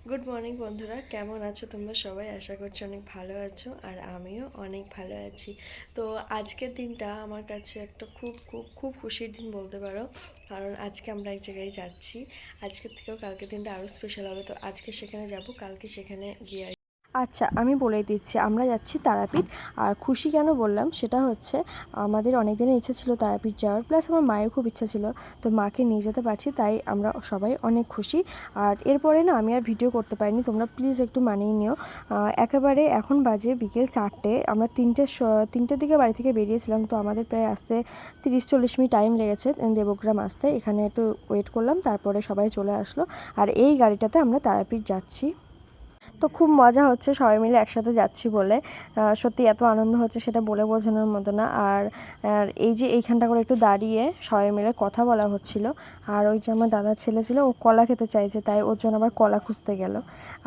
Good morning বন্ধুরা, কেমন আছো তোমরা সবাই? আশা করছি অনেক ভালো আছো, আর আমিও অনেক ভালো আছি। তো আজকের দিনটা আমার কাছে একটা খুব খুব খুব খুশির দিন বলতে পারো, কারণ আজকে আমরা এক জায়গায় যাচ্ছি। আজকের থেকেও কালকের দিনটা আরও স্পেশাল হবে, তো আজকে সেখানে যাব, কালকে সেখানে গিয়ে আচ্ছা, আমি বলেই দিচ্ছি, আমরা যাচ্ছি তারাপীঠ। আর খুশি কেন বললাম সেটা হচ্ছে, আমাদের অনেক দিনের ইচ্ছা ছিল তারাপীঠ যাওয়ার, প্লাস আমার মায়ের খুব ইচ্ছা ছিল, তো মাকে নিয়ে যেতে পারছি, তাই আমরা সবাই অনেক খুশি। আর এরপরে না আমি আর ভিডিও করতে পারিনি, তোমরা প্লিজ একটু মানিয়ে নিও। একেবারে এখন বাজে বিকেল 4টে, আমরা তিনটের দিকে বাড়ি থেকে বেরিয়েছিলাম, তো আমাদের প্রায় আসতে 30-40 মিনিট টাইম লেগেছে দেবগ্রাম আসতে। এখানে একটু ওয়েট করলাম, তারপরে সবাই চলে আসলো। আর এই গাড়িটাতে আমরা তারাপীঠ যাচ্ছি। তো খুব মজা হচ্ছে সবাই মিলে একসাথে যাচ্ছি বলে। সত্যি এত আনন্দ হচ্ছে সেটা বলে বোঝানোর মতো না। আর এই যে এইখানটা করে একটু দাঁড়িয়ে সবাই মিলে কথা বলা হচ্ছিল। আর ওই যে আমার দাদার ছেলে ছিল, ও কলা খেতে চাইছে, তাই ওর জন্য আবার কলা খুঁজতে গেল।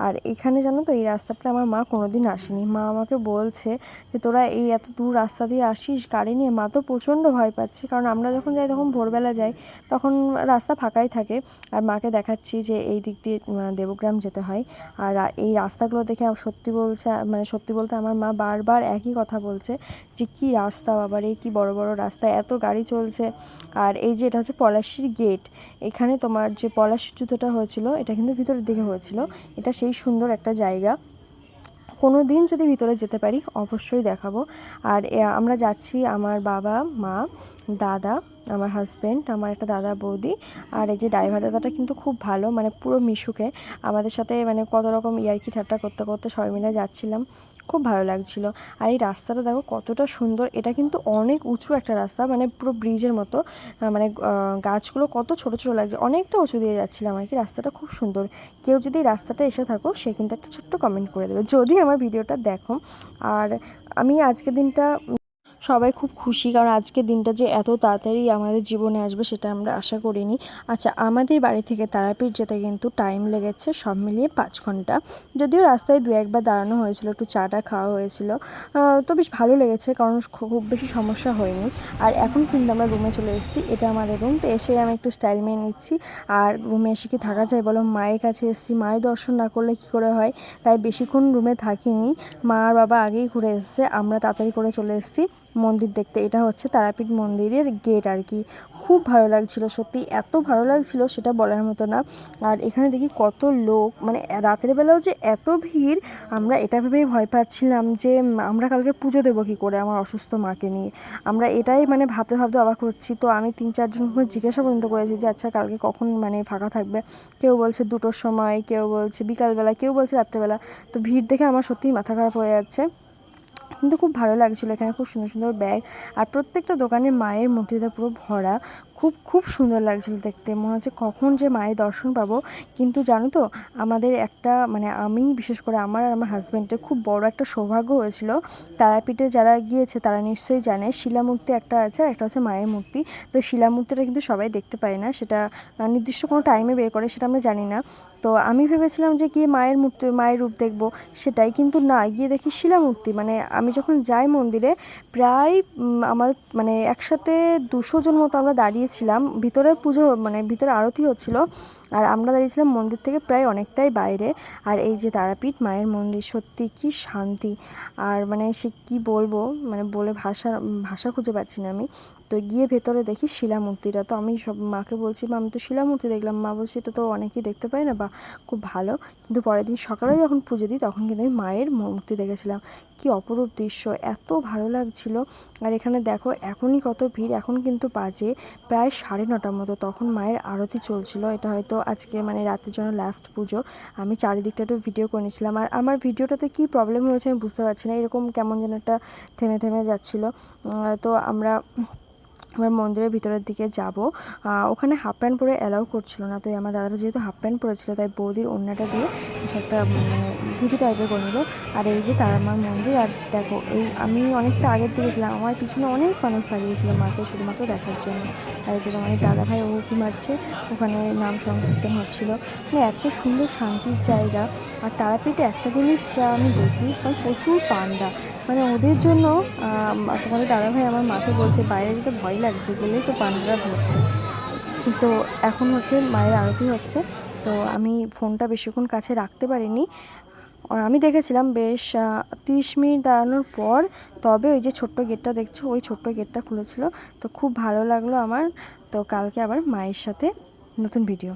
আর এখানে জানো তো, এই রাস্তাটা আমার মা কোনোদিন আসেনি। মা আমাকে বলছে যে তোরা এই এত দূর রাস্তা দিয়ে আসিস গাড়ি নিয়ে? মা তো প্রচণ্ড ভয় পাচ্ছে, কারণ আমরা যখন যাই তখন ভোরবেলা যাই, তখন রাস্তা ফাঁকাই থাকে। আর মাকে দেখাচ্ছি যে এই দিক দিয়ে দেবগ্রাম যেতে হয়। আর এই রাস্তাগুলো দেখে সত্যি বলছে, মানে সত্যি বলতে আমার মা বারবার একই কথা বলছে যে কী রাস্তা বাবার, এই কী বড় বড় রাস্তা, এত গাড়ি চলছে। আর এই যে এটা হচ্ছে পলাশির গেট। এখানে তোমার যে পলাশি যুদ্ধটা হয়েছিল, এটা কিন্তু ভিতরের দিকে হয়েছিল। এটা সেই সুন্দর একটা জায়গা, কোনো দিন যদি ভিতরে যেতে পারি অবশ্যই দেখাবো। আর আমরা যাচ্ছি, আমার বাবা, মা, দাদা, আমার হাজব্যান্ড, আমার একটা দাদা বৌদি। আর এই যে ড্রাইভার দাদাটা কিন্তু খুব ভালো, মানে পুরো মিশুকে আমাদের সাথে মানে কত রকম ইয়ার্কি ঠাট্টা করতে করতে সবাই মিলে যাচ্ছিলাম, খুব ভালো লাগছিল। আর এই রাস্তাটা দেখো কতটা সুন্দর, এটা কিন্তু অনেক উঁচু একটা রাস্তা, মানে পুরো ব্রিজের মতো। মানে গাছগুলো কত ছোট ছোট লাগছে, অনেকটা উঁচু দিয়ে যাচ্ছিলাম আর কি। রাস্তাটা খুব সুন্দর। কেউ যদি এই রাস্তাটা এসে থাকো, সে কিন্তু একটা ছোট্ট কমেন্ট করে দেবে যদি আমার ভিডিওটা দেখো। আর আমি আজকের দিনটা সবাই খুব খুশি, কারণ আজকের দিনটা যে এত তাড়াতাড়ি আমাদের জীবনে আসবে সেটা আমরা আশা করিনি। আচ্ছা, আমাদের বাড়ি থেকে তারাপীঠ যেতে কিন্তু টাইম লেগেছে সব মিলিয়ে 5 ঘন্টা। যদিও রাস্তায় দু একবার দাঁড়ানো হয়েছিল, একটু চাটা খাওয়া হয়েছিল, তো বেশ ভালো লেগেছে, কারণ খুব বেশি সমস্যা হয়নি। আর এখন কিন্তু আমরা রুমে চলে এসেছি, এটা আমাদের রুম। তো এসে আমি একটু স্টাইল মেয়ে নিচ্ছি। আর রুমে এসে কি থাকা যায় বলো, মায়ের কাছে এসেছি, মায়ের দর্শন না করলে কী করে হয়। তাই বেশিক্ষণ রুমে থাকিনি, মা আর বাবা আগেই ঘুরে এসেছে, আমরা তাড়াতাড়ি করে চলে এসেছি মন্দির দেখতে। এটা হচ্ছে তারাপীঠ মন্দিরের গেট আর কি। খুব ভালো লাগছিল, সত্যি এত ভালো লাগছিল সেটা বলার মতো না। আর এখানে দেখি কত লোক, মানে রাতের বেলাও যে এত ভিড়, আমরা এটা ভেবেই ভয় পাচ্ছিলাম যে আমরা কালকে পুজো দেবো কী করে আমার অসুস্থ মাকে নিয়ে। আমরা এটাই মানে ভাবতে ভাবতে অবাক হচ্ছি। তো আমি 3-4জন জিজ্ঞাসা পর্যন্ত করেছি যে আচ্ছা কালকে কখন মানে ফাঁকা থাকবে। কেউ বলছে 2টোর সময়, কেউ বলছে বিকালবেলা, কেউ বলছে রাত্রেবেলা। তো ভিড় দেখে আমার সত্যিই মাথা খারাপ হয়ে যাচ্ছে, কিন্তু খুব ভালো লাগছিলো। এখানে খুব সুন্দর সুন্দর ব্যাগ, আর প্রত্যেকটা দোকানে মায়ের মূর্তিতে পুরো ভরা। খুব খুব সুন্দর লাগছিলো দেখতে, মনে হচ্ছে কখন যে মায়ের দর্শন পাবো। কিন্তু জানো তো, আমাদের একটা মানে আমি বিশেষ করে আমার আর আমার হাজব্যান্ডের খুব বড় একটা সৌভাগ্য হয়েছিল। তারাপীঠে যারা গিয়েছে তারা নিশ্চয়ই জানে, শিলামূর্তি একটা আছে আর একটা হচ্ছে মায়ের মূর্তি। তো শিলামূর্তিটা কিন্তু সবাই দেখতে পায় না, সেটা নির্দিষ্ট কোনো টাইমে বের করে, সেটা আমরা জানি না। তো আমি ভেবেছিলাম যে গিয়ে মায়ের মূর্তি, মায়ের রূপ দেখবো, সেটাই কিন্তু না, গিয়ে দেখি শিলামূর্তি। মানে আমি যখন যাই মন্দিরে, প্রায় আমার মানে একসাথে 200 জন মতো আমরা দাঁড়িয়েছিলাম। ভিতরে পুজো মানে ভিতরে আরতি হচ্ছিল, আর আমরা দাঁড়িয়েছিলাম মন্দির থেকে প্রায় অনেকটাই বাইরে। আর এই যে তারাপীঠ মায়ের মন্দির, সত্যি কি শান্তি। আর মানে সে কি বলবো, মানে বলে ভাষা ভাষা খুঁজে পাচ্ছি না আমি। তো গিয়ে ভেতরে দেখি শিলামূর্তিটা, তো আমি সব মাকে বলছি, মা আমি তো শিলামূর্তি দেখলাম। মা বলছে এটা তো অনেকেই দেখতে পায় না, বা খুব ভালো। কিন্তু পরের দিন সকালে যখন পুজো দিই তখন কিন্তু আমি মায়ের মূর্তি দেখেছিলাম। কি অপরূপ দৃশ্য, এত ভালো লাগছিল। আর এখানে দেখো এখনই কত ভিড়, এখন কিন্তু বাজে প্রায় 9:30 মতো, তখন মায়ের আরতি চলছিল। এটা হয়তো আজকে মানে রাতের জন্য লাস্ট পুজো। আমি চারিদিকটা একটু ভিডিও করে নিয়েছিলাম, আর আমার ভিডিওটাতে কী প্রবলেম হয়েছে আমি বুঝতে পারছি না, এরকম কেমন যেন একটা থেমে থেমে যাচ্ছিলো। তো আমরা এবার মন্দিরের ভিতরের দিকে যাব। ওখানে হাফ প্যান্ট পরে অ্যালাউ করছিল না, তো আমার দাদারা যেহেতু হাফ প্যান্ট পরেছিল, তাই বৌদির ওড়নাটা দিয়ে একটা মানে ধুতি টাইপের করে নিল। আর এই যে তারা মার মন্দির, আর দেখো এই আমি অনেকটা আগের দিকে ছিলাম, আমার পিছনে অনেক মানুষ দাঁড়িয়েছিল মাকে শুধুমাত্র দেখার জন্য। আর এই যে আমার দাদা ভাই ও কি মারছে, ওখানে নাম সংকীর্তন হচ্ছিলো। মানে এত সুন্দর শান্তির জায়গা। আর তারাপীঠে একটা জিনিস যা আমি দেখি, কারণ প্রচুর পান্ডা, মানে ওদের জন্য তোমাদের দাদাভাই আমার মাকে বলছে বাইরে যেতে ভয় লাগছে, গেলেই তো পান্ডারা ধরছে। তো এখন হচ্ছে মায়ের আরতি হচ্ছে, তো আমি ফোনটা বেশিক্ষণ কাছে রাখতে পারিনি। আর আমি দেখেছিলাম বেশ 30 মিনিট দাঁড়ানোর পর তবে ওই যে ছোট্ট গেটটা দেখছো ওই ছোট্ট গেটটা খুলেছিল। তো খুব ভালো লাগলো আমার। তো কালকে আবার মায়ের সাথে নতুন ভিডিও।